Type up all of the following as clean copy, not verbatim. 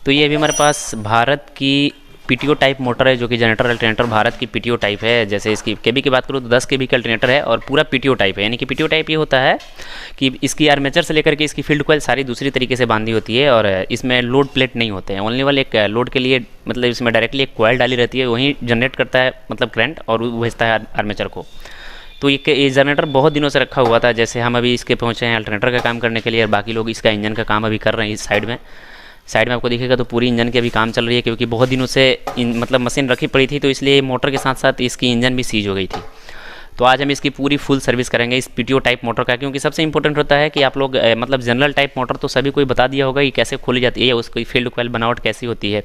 तो ये अभी हमारे पास भारत की पीटीओ टाइप मोटर है, जो कि जनरेटर अल्टरनेटर भारत की पीटीओ टाइप है। जैसे इसकी केबी की बात करूँ तो 10 केबी का अल्टरनेटर है और पूरा पीटीओ टाइप है। यानी कि पीटीओ टाइप ये होता है कि इसकी आर्मेचर से लेकर के इसकी फील्ड कॉइल सारी दूसरी तरीके से बांधी होती है और इसमें लोड प्लेट नहीं होते हैं। ओनली वाले एक लोड के लिए, मतलब इसमें डायरेक्टली एक कॉइल डाली रहती है, वहीं जनरेट करता है मतलब करंट और वो भेजता है आर्मेचर को। तो ये जनरेटर बहुत दिनों से रखा हुआ था। जैसे हम अभी इसके पहुँचे हैं अल्टरनेटर का काम करने के लिए और बाकी लोग इसका इंजन का काम अभी कर रहे हैं। इस साइड में आपको दिखेगा तो पूरी इंजन की अभी काम चल रही है, क्योंकि बहुत दिनों से मतलब मशीन रखी पड़ी थी, तो इसलिए मोटर के साथ साथ इसकी इंजन भी सीज हो गई थी। तो आज हम इसकी पूरी फुल सर्विस करेंगे इस पीटीओ टाइप मोटर का, क्योंकि सबसे इंपॉर्टेंट होता है कि आप लोग मतलब जनरल टाइप मोटर तो सभी कोई बता दिया होगा कि कैसे खोली जाती है, या उसकी फील्ड कॉइल बनावट कैसी होती है,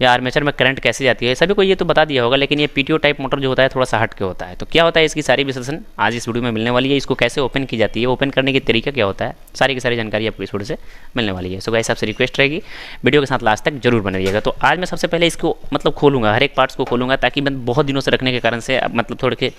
या आर्मेचर में करंट कैसे जाती है, सभी को ये तो बता दिया होगा। लेकिन ये पीटीओ टाइप मोटर जो होता है थोड़ा सा हट के होता है। तो क्या होता है इसकी सारी विश्लेषण आज इस वीडियो में मिलने वाली है। इसको कैसे ओपन की जाती है, ओपन करने की तरीका क्या होता है, सारी की सारी जानकारी आपको इस वीडियो से मिलने वाली है। सो गाइस आपसे रिक्वेस्ट रहेगी वीडियो के साथ लास्ट तक जरूर बने रहिएगा। तो आज मैं सबसे पहले इसको मतलब खोलूँगा, हर एक पार्ट्स को खोलूँगा, ताकि मैं बहुत दिनों से रखने के कारण से मतलब थोड़े के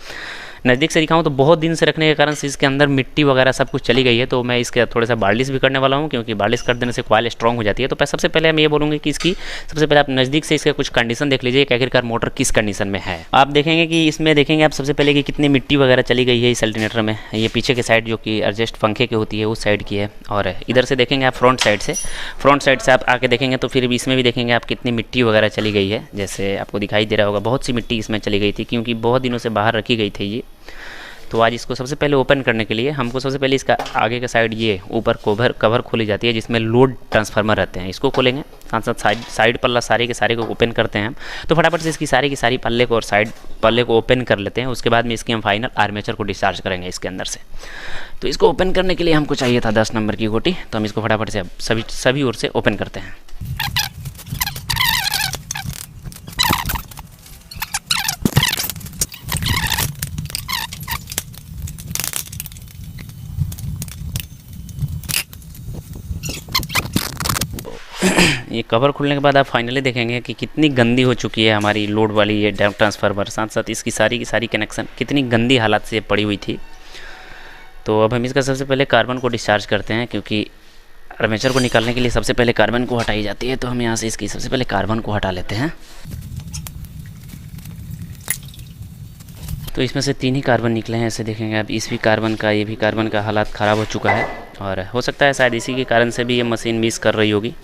नज़दीक से दिखाऊं तो बहुत दिन से रखने के कारण से इसके अंदर मिट्टी वगैरह सब कुछ चली गई है। तो मैं इसके थोड़ा सा बार्लिश भी करने वाला हूं, क्योंकि बार्लिश कर देने से कॉइल स्ट्रॉन्ग हो जाती है। तो सबसे पहले मैं ये बोलूँगी कि इसकी सबसे पहले आप नज़दीक से इसका कुछ कंडीशन देख लीजिए कि आखिरकार मोटर किस कंडीशन में है। आप देखेंगे कि इसमें देखेंगे आप सबसे पहले कि कितनी मिट्टी वगैरह चली गई है इस अल्टरनेटर में। ये पीछे के साइड जो कि एडजस्ट पंखे की होती है उस साइड की है, और इधर से देखेंगे आप फ्रंट साइड से आप आके देखेंगे तो फिर इसमें भी देखेंगे आप कितनी मिट्टी वगैरह चली गई है। जैसे आपको दिखाई दे रहा होगा बहुत सी मिट्टी इसमें चली गई थी, क्योंकि बहुत दिनों से बाहर रखी गई थी ये। तो आज इसको सबसे पहले ओपन करने के लिए हमको सबसे पहले इसका आगे का साइड ये ऊपर कवर खोली जाती है, जिसमें लोड ट्रांसफार्मर रहते हैं। इसको खोलेंगे, साथ साथ साइड पल्ला सारे के सारे को ओपन करते हैं हम। तो फटाफट से इसकी सारी की सारी पल्ले को और साइड पल्ले को ओपन कर लेते हैं। उसके बाद में इसकी हम फाइनल आर्मेचर को डिस्चार्ज करेंगे इसके अंदर से। तो इसको ओपन करने के लिए हमको चाहिए था 10 नंबर की गोटी, तो हम इसको फटाफट से सभी ओर से ओपन करते हैं। ये कवर खुलने के बाद आप फाइनली देखेंगे कि कितनी गंदी हो चुकी है हमारी लोड वाली ये ट्रांसफार्मर, साथ साथ इसकी सारी की सारी कनेक्शन कितनी गंदी हालत से पड़ी हुई थी। तो अब हम इसका सबसे पहले कार्बन को डिस्चार्ज करते हैं, क्योंकि आर्मेचर को निकालने के लिए सबसे पहले कार्बन को हटाई जाती है। तो हम यहाँ से इसकी सबसे पहले कार्बन को हटा लेते हैं। तो इसमें से 3 ही कार्बन निकले हैं, ऐसे देखेंगे आप। इस भी कार्बन का, ये भी कार्बन का हालात ख़राब हो चुका है, और हो सकता है शायद इसी के कारण से भी ये मशीन मिस कर रही होगी।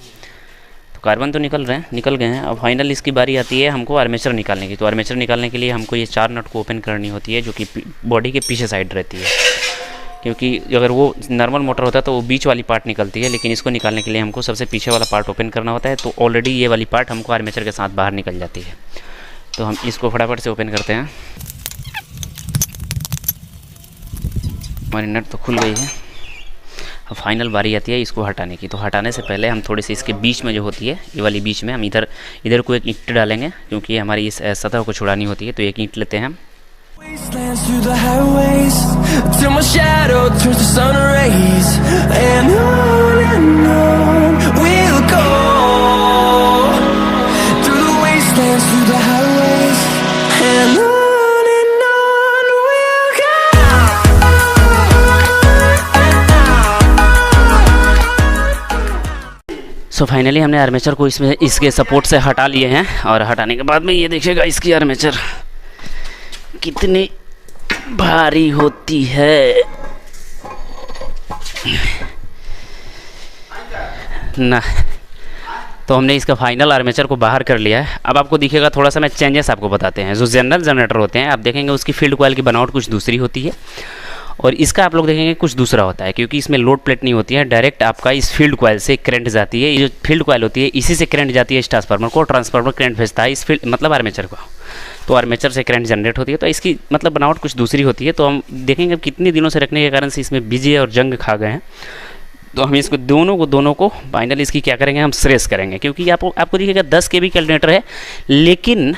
कार्बन तो निकल गए हैं। अब फाइनल इसकी बारी आती है हमको आर्मेचर निकालने की। तो आर्मेचर निकालने के लिए हमको ये 4 नट को ओपन करनी होती है, जो कि बॉडी के पीछे साइड रहती है, क्योंकि अगर वो नॉर्मल मोटर होता है तो वो बीच वाली पार्ट निकलती है, लेकिन इसको निकालने के लिए हमको सबसे पीछे वाला पार्ट ओपन करना होता है। तो ऑलरेडी ये वाली पार्ट हमको आर्मेचर के साथ बाहर निकल जाती है। तो हम इसको फटाफट से ओपन करते हैं। हमारी नट तो खुल गई है। अब फाइनल बारी आती है इसको हटाने की। तो हटाने से पहले हम थोड़ी सी इसके बीच में जो होती है, ये वाली बीच में हम इधर को एक ईंट डालेंगे, क्योंकि हमारी इस सतह को छुड़ानी होती है। तो एक ईंट लेते हैं हम। सो फाइनली हमने आर्मेचर को इसमें इसके सपोर्ट से हटा लिए हैं, और हटाने के बाद में ये देखिएगा इसकी आर्मेचर कितनी भारी होती है ना। तो हमने इसका फाइनल आर्मेचर को बाहर कर लिया है। अब आपको दिखेगा, थोड़ा सा मैं चेंजेस आपको बताते हैं। जो जनरल जनरेटर होते हैं आप देखेंगे उसकी फील्ड कॉइल की बनावट कुछ दूसरी होती है, और इसका आप लोग देखेंगे कुछ दूसरा होता है, क्योंकि इसमें लोड प्लेट नहीं होती है। डायरेक्ट आपका इस फील्ड कॉइल से करंट जाती है। ये जो फील्ड कॉइल होती है इसी से करंट जाती है इस ट्रांसफार्मर को, ट्रांसफार्मर करंट भेजता है इस फील्ड मतलब आर्मेचर को। तो आर्मेचर से करंट जनरेट होती है। तो इसकी मतलब बनावट कुछ दूसरी होती है। तो हम देखेंगे कितने दिनों से रखने के कारण से इसमें बीजे और जंग खा गए हैं। तो हम इसको दोनों को फाइनली इसकी क्या करेंगे, हम स्ट्रेस करेंगे, क्योंकि आपको दिखेगा 10 केबी का अल्टरनेटर है, लेकिन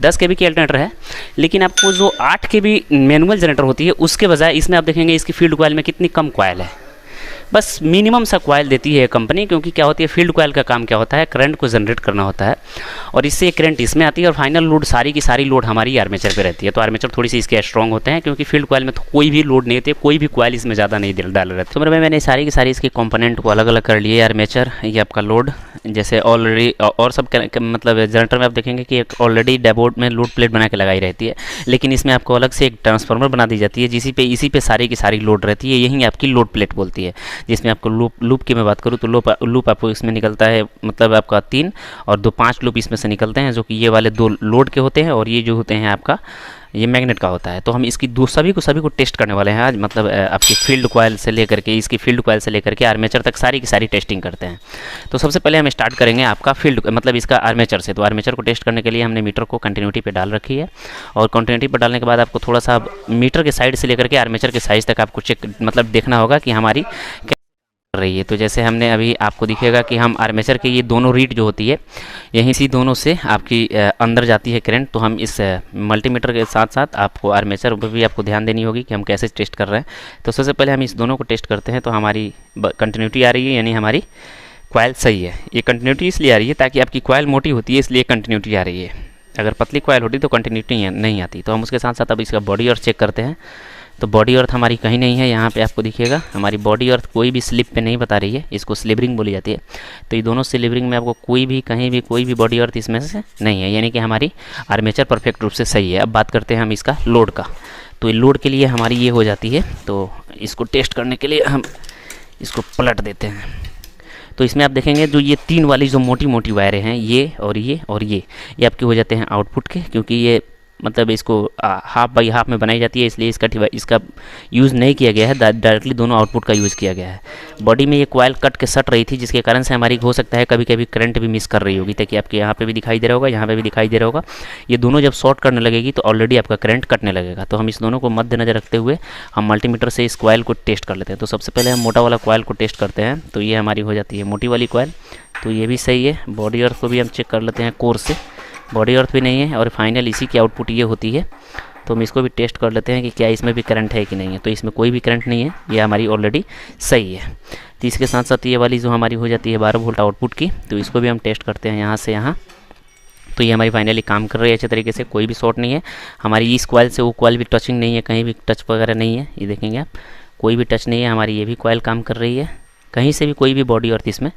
10 केबी की अल्टरनेटर है, लेकिन आपको जो 8 केबी मैनुअल जनरेटर होती है उसके बजाय इसमें आप देखेंगे इसकी फील्ड कॉइल में कितनी कम कॉइल है। बस मिनिमम सा कॉयल देती है कंपनी, क्योंकि क्या होती है फील्ड कॉयल का काम क्या होता है, करंट को जनरेट करना होता है और इससे करंट इसमें आती है और फाइनल लोड सारी की सारी लोड हमारी आर्मेचर पे रहती है। तो आर्मेचर थोड़ी सी इसके स्ट्रॉन्ग होते हैं, क्योंकि फील्ड कॉयल में तो कोई भी लोड नहीं होती है, कोई भी कॉयल इसमें ज़्यादा नहीं डाल रहता। तो मैंने सारी की सारी इसके कंपोनेंट को अलग अलग कर लिए। आर्मेचर, ये आपका लोड, जैसे ऑलरेडी और सब मतलब जनरेटर में आप देखेंगे कि एक ऑलरेडी डैशबोर्ड में लोड प्लेट बना के लगाई रहती है, लेकिन इसमें आपको अलग से एक ट्रांसफार्मर बना दी जाती है इसी पे सारी की सारी लोड रहती है। यही आपकी लोड प्लेट बोलती है, जिसमें आपको लूप की मैं बात करूँ तो लूप आपको इसमें निकलता है, मतलब आपका 3 और 5 लूप इसमें से निकलते हैं, जो कि ये वाले 2 लोड के होते हैं और ये जो होते हैं आपका ये मैग्नेट का होता है। तो हम इसकी सभी को टेस्ट करने वाले हैं आज, मतलब आपकी फील्ड कॉयल से लेकर के इसकी फील्ड कॉयल से लेकर के आर्मेचर तक सारी की सारी टेस्टिंग करते हैं। तो सबसे पहले हम स्टार्ट करेंगे आपका फील्ड मतलब इसका आर्मेचर से। तो आर्मेचर को टेस्ट करने के लिए हमने मीटर को कंटिन्यूटी पे डाल रखी है और कंटिन्यूटी पर डालने के बाद आपको थोड़ा सा मीटर के साइड से लेकर के आर्मेचर के साइज़ तक आपको चेक मतलब देखना होगा कि हमारी रही है। तो जैसे हमने अभी आपको दिखेगा कि हम आर्मेचर के ये दोनों रीड जो होती है यहीं से दोनों से आपकी अंदर जाती है करंट। तो हम इस मल्टीमीटर के साथ साथ आपको आर्मेचर पर भी आपको ध्यान देनी होगी कि हम कैसे टेस्ट कर रहे हैं। तो सबसे पहले हम इस दोनों को टेस्ट करते हैं। तो हमारी कंटिन्यूटी आ रही है, यानी हमारी कॉयल सही है। ये कंटिन्यूटी इसलिए आ रही है ताकि आपकी कॉयल मोटी होती है, इसलिए कंटिन्यूटी आ रही है। अगर पतली कॉयल होती तो कंटिन्यूटी नहीं आती। तो हम उसके साथ साथ अब इसका बॉडी अर्थ चेक करते हैं। तो बॉडी अर्थ हमारी कहीं नहीं है, यहाँ पे आपको दिखेगा हमारी बॉडी अर्थ कोई भी स्लिप पे नहीं बता रही है, इसको स्लिवरिंग बोली जाती है। तो ये दोनों स्लिवरिंग में आपको कोई भी कहीं भी कोई भी बॉडी अर्थ इसमें से नहीं है, यानी कि हमारी आर्मेचर परफेक्ट रूप से सही है। अब बात करते हैं हम इसका लोड का। तो ये लोड के लिए हमारी ये हो जाती है। तो इसको टेस्ट करने के लिए हम इसको पलट देते हैं। तो इसमें आप देखेंगे जो ये 3 वाली जो मोटी मोटी वायरें हैं, ये और ये और ये आपके हो जाते हैं आउटपुट के, क्योंकि ये मतलब इसको हाफ बाई हाफ में बनाई जाती है, इसलिए इसका यूज़ नहीं किया गया है, डायरेक्टली दोनों आउटपुट का यूज़ किया गया है। बॉडी में ये कॉयल कट के सट रही थी, जिसके कारण से हमारी हो सकता है कभी कभी करंट भी मिस कर रही होगी, ताकि आपके यहाँ पे भी दिखाई दे रहा होगा, यहाँ पे भी दिखाई दे रहा होगा। ये दोनों जब शॉर्ट करने लगेगी तो ऑलरेडी आपका करंट कटने लगेगा। तो हम इस दोनों को मद्देनजर रखते हुए हम मल्टीमीटर से इस कॉयल को टेस्ट कर लेते हैं। तो सबसे पहले हम मोटा वाला कॉयल को टेस्ट करते हैं। तो ये हमारी हो जाती है मोटी वाली कॉयल। तो ये भी सही है। बॉडी अर्थ को भी हम चेक कर लेते हैं कोर से, बॉडी अर्थ भी नहीं है। और फाइनल इसी की आउटपुट ये होती है। तो हम इसको भी टेस्ट कर लेते हैं कि क्या इसमें भी करंट है कि नहीं है। तो इसमें कोई भी करंट नहीं है, ये हमारी ऑलरेडी सही है। तो इसके साथ साथ ये वाली जो हमारी हो जाती है 12 वोल्ट आउटपुट की, तो इसको भी हम टेस्ट करते हैं यहाँ से यहाँ। तो ये हमारी फाइनली काम कर रही है अच्छे तरीके से, कोई भी शॉर्ट नहीं है। हमारी इस कॉयल से वो कॉयल भी टचिंग नहीं है, कहीं भी टच वगैरह नहीं है। ये देखेंगे आप, कोई भी टच नहीं है। हमारी ये भी कॉयल काम कर रही है, कहीं से भी कोई भी बॉडी अर्थ इसमें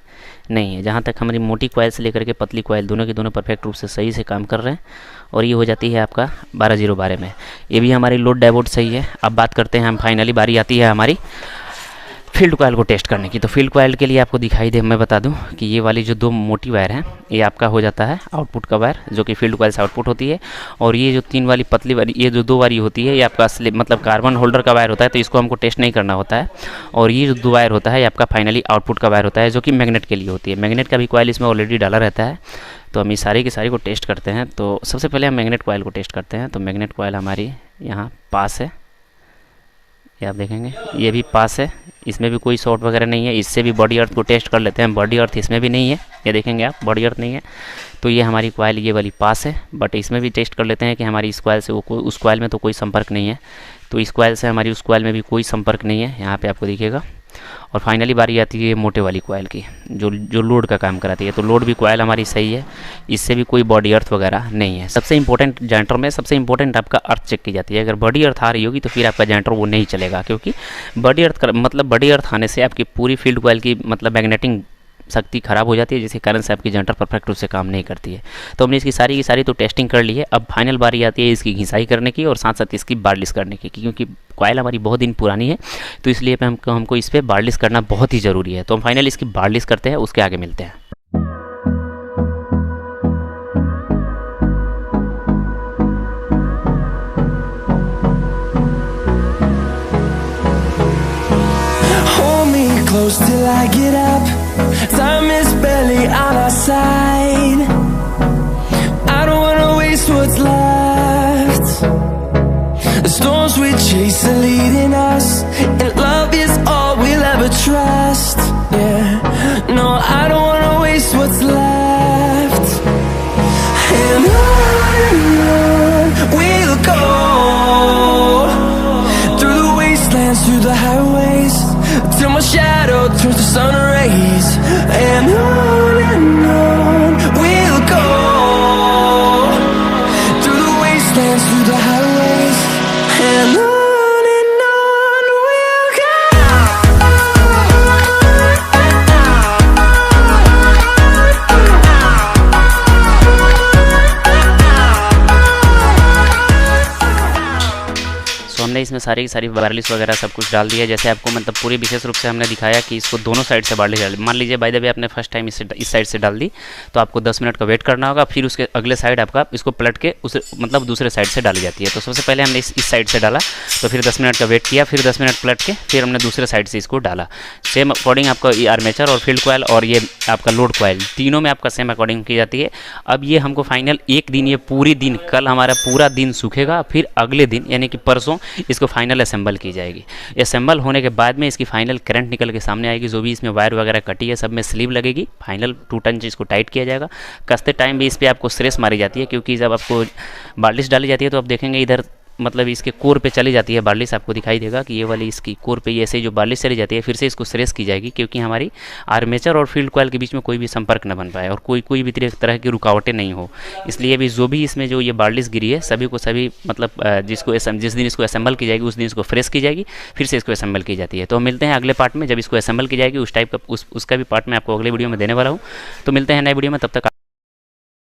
नहीं है। जहाँ तक हमारी मोटी कॉयल से लेकर के पतली कॉयल दोनों के दोनों परफेक्ट रूप से सही से काम कर रहे हैं। और ये हो जाती है आपका 12-0-12 में। ये भी हमारी लोड डायोड सही है। अब बात करते हैं हम, फाइनली बारी आती है हमारी फील्ड कॉयल को टेस्ट करने की। तो फील्ड कॉयल के लिए आपको दिखाई दे, मैं बता दूं कि ये वाली जो 2 मोटी वायर हैं ये आपका हो जाता है आउटपुट का वायर, जो कि फील्ड कॉयल से आउटपुट होती है। और ये जो 3 वाली पतली वाली, ये जो 2 वाली होती है, ये आपका मतलब कार्बन होल्डर का वायर होता है, तो इसको हमको टेस्ट नहीं करना होता है। और ये जो 2 वायर होता है ये आपका फाइनली आउटपुट का वायर होता है, जो कि मैग्नेट के लिए होती है। मैग्नेट का भी कॉयल इसमें ऑलरेडी डाला रहता है। तो हम इस सारी की सारी को टेस्ट करते हैं। तो सबसे पहले हम मैग्नेट कॉयल को टेस्ट करते हैं। तो मैग्नेट कॉयल हमारी यहाँ पास है, ये आप देखेंगे ये भी पास है, इसमें भी कोई शॉर्ट वगैरह नहीं है। इससे भी बॉडी अर्थ को टेस्ट कर लेते हैं। बॉडी अर्थ इसमें भी नहीं है, ये देखेंगे आप, बॉडी अर्थ नहीं है। तो ये हमारी कॉयल ये वाली पास है, बट इसमें भी टेस्ट कर लेते हैं कि हमारी इस कॉयल से उस कॉयल में तो कोई संपर्क नहीं है। तो इस कॉयल से हमारी उस कॉयल में भी कोई संपर्क नहीं है, यहाँ पे आपको दिखेगा। और फाइनली बारी आती है मोटे वाली कॉयल की, जो लोड का काम कराती है। तो लोड भी कॉयल हमारी सही है, इससे भी कोई बॉडी अर्थ वगैरह नहीं है। सबसे इंपॉर्टेंट जनरेटर में सबसे इंपॉर्टेंट आपका अर्थ चेक की जाती है। अगर बॉडी अर्थ आ रही होगी तो फिर आपका जनरेटर वो नहीं चलेगा, क्योंकि बॉडी अर्थ मतलब बॉडी अर्थ आने से आपकी पूरी फील्ड कॉयल की मतलब मैग्नेटिंग शक्ति खराब हो जाती है, जिसके कारण से आपकी जनरेटर परफेक्ट रूप से काम नहीं करती है। तो हमने इसकी सारी की सारी तो टेस्टिंग कर ली है। अब फाइनल बारी आती है इसकी घिसाई करने की और साथ साथ इसकी बार्लिश करने की, क्योंकि कॉयल हमारी बहुत दिन पुरानी है, तो इसलिए हमको इस पर बार्लिश करना बहुत ही ज़रूरी है। तो हम फाइनल इसकी बार्लिश करते हैं, उसके आगे मिलते हैं। Close till I get up, time is barely on our side. I don't wanna waste what's left. The storms we chase are leading us, and love is all we'll ever trust. Yeah, no, I don't wanna waste what's left. And on we'll go, through the wastelands, through the highways, till my shadow इसमें सारी की सारी बार्लिस वगैरह सब कुछ डाल दिया। जैसे आपको मतलब पूरी विशेष रूप से हमने दिखाया कि इसको दोनों साइड से बार्लिस डाल, मान लीजिए बाय द वे आपने फर्स्ट टाइम इस साइड से डाल दी तो आपको 10 मिनट का वेट करना होगा, फिर उसके अगले साइड आपका इसको पलट के उस मतलब दूसरे साइड से डाली जाती है। तो सबसे पहले हमने इस साइड से डाला, तो फिर 10 मिनट का वेट किया, फिर 10 मिनट पलट के फिर हमने दूसरे साइड से इसको डाला। सेम अकॉर्डिंग आपका ये आर्मेचर और फील्ड कॉइल और ये आपका लोड कॉइल तीनों में आपका सेम अकॉर्डिंग की जाती है। अब ये हमको फाइनल एक दिन, ये पूरी दिन, कल हमारा पूरा दिन सूखेगा, फिर अगले दिन यानी कि परसों इसको फाइनल असेंबल की जाएगी। असेंबल होने के बाद में इसकी फाइनल करंट निकल के सामने आएगी। जो भी इसमें वायर वगैरह कटी है सब में स्लीव लगेगी, फाइनल 2 टन इसको टाइट किया जाएगा। कसते टाइम भी इस पर आपको स्ट्रेस मारी जाती है, क्योंकि जब आपको बार्लिस डाली जाती है तो आप देखेंगे इधर मतलब इसके कोर पे चली जाती है बार्लिस, आपको दिखाई देगा कि ये वाली इसकी कोर पे ऐसे जो बार्लिस चली जाती है, फिर से इसको स्ट्रेस की जाएगी, क्योंकि हमारी आर्मेचर और फील्ड कॉइल के बीच में कोई भी संपर्क न बन पाए और कोई भी तरह की रुकावटें नहीं हो। इसलिए भी जो भी इसमें जो ये बार्लिस गिरी है सभी को सभी मतलब जिस दिन इसको असेंबल की जाएगी उस दिन इसको फ्रेश की जाएगी, फिर से इसको असेंबल की जाती है। तो मिलते हैं अगले पार्ट में, जब इसको असेंबल की जाएगी उस टाइप का उसका भी पार्ट मैं आपको अगले वीडियो में देने वाला हूँ। तो मिलते हैं नए वीडियो में, तब तक